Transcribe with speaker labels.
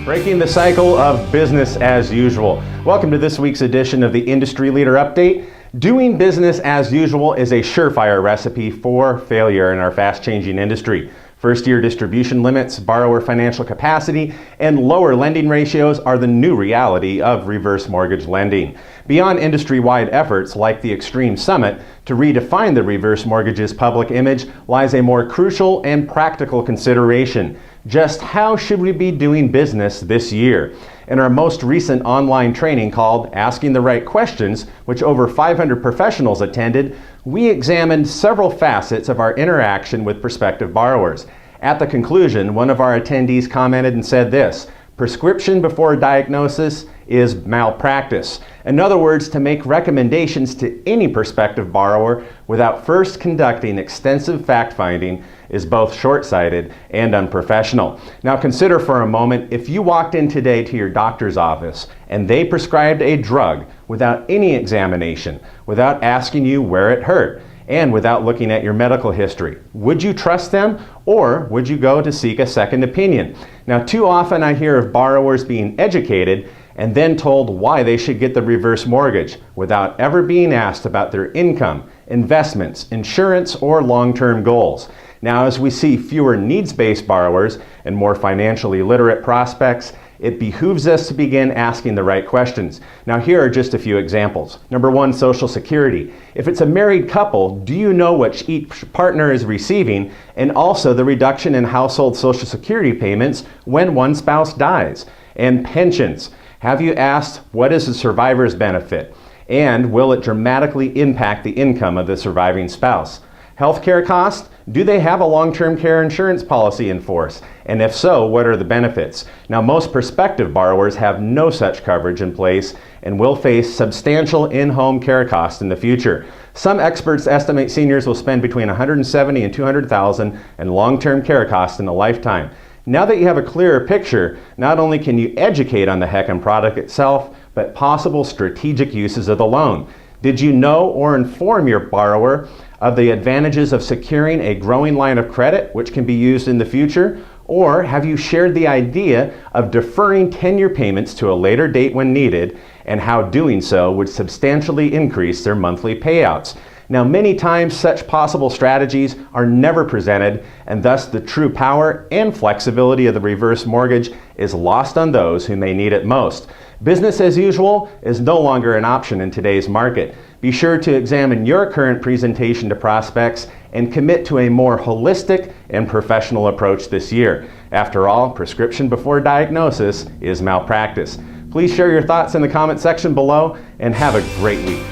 Speaker 1: Breaking the cycle of business as usual. Welcome to this week's edition of the Industry Leader Update. Doing business as usual is a surefire recipe for failure in our fast-changing industry. First-year distribution limits, borrower financial capacity, and lower lending ratios are the new reality of reverse mortgage lending. Beyond industry-wide efforts like the Extreme Summit to redefine the reverse mortgage's public image lies a more crucial and practical consideration. Just how should we be doing business this year? In our most recent online training called Asking the Right Questions, which over 500 professionals attended, we examined several facets of our interaction with prospective borrowers. At the conclusion, one of our attendees commented and said this: "Prescription before diagnosis is malpractice." In other words, to make recommendations to any prospective borrower without first conducting extensive fact-finding is both short-sighted and unprofessional. Now consider for a moment if you walked in today to your doctor's office and they prescribed a drug without any examination, without asking you where it hurt, and without looking at your medical history. Would you trust them, or would you go to seek a second opinion? Now, too often I hear of borrowers being educated and then told why they should get the reverse mortgage without ever being asked about their income, investments, insurance, or long-term goals. Now, as we see fewer needs-based borrowers and more financially literate prospects, it behooves us to begin asking the right questions. Now, here are just a few examples. Number one, Social Security. If it's a married couple, do you know what each partner is receiving, and also the reduction in household Social Security payments when one spouse dies? And pensions. Have you asked what is the survivor's benefit, and will it dramatically impact the income of the surviving spouse? Healthcare costs. Do they have a long-term care insurance policy in force? And if so, what are the benefits? Now, most prospective borrowers have no such coverage in place and will face substantial in-home care costs in the future. Some experts estimate seniors will spend between $170,000 and $200,000 in long-term care costs in a lifetime. Now that you have a clearer picture, not only can you educate on the HECM product itself, but possible strategic uses of the loan. Did you know or inform your borrower of the advantages of securing a growing line of credit, which can be used in the future? Or have you shared the idea of deferring 10-year payments to a later date when needed, and how doing so would substantially increase their monthly payouts? Now, many times such possible strategies are never presented, and thus the true power and flexibility of the reverse mortgage is lost on those who may need it most. Business as usual is no longer an option in today's market. Be sure to examine your current presentation to prospects and commit to a more holistic and professional approach this year. After all, prescription before diagnosis is malpractice. Please share your thoughts in the comment section below, and have a great week.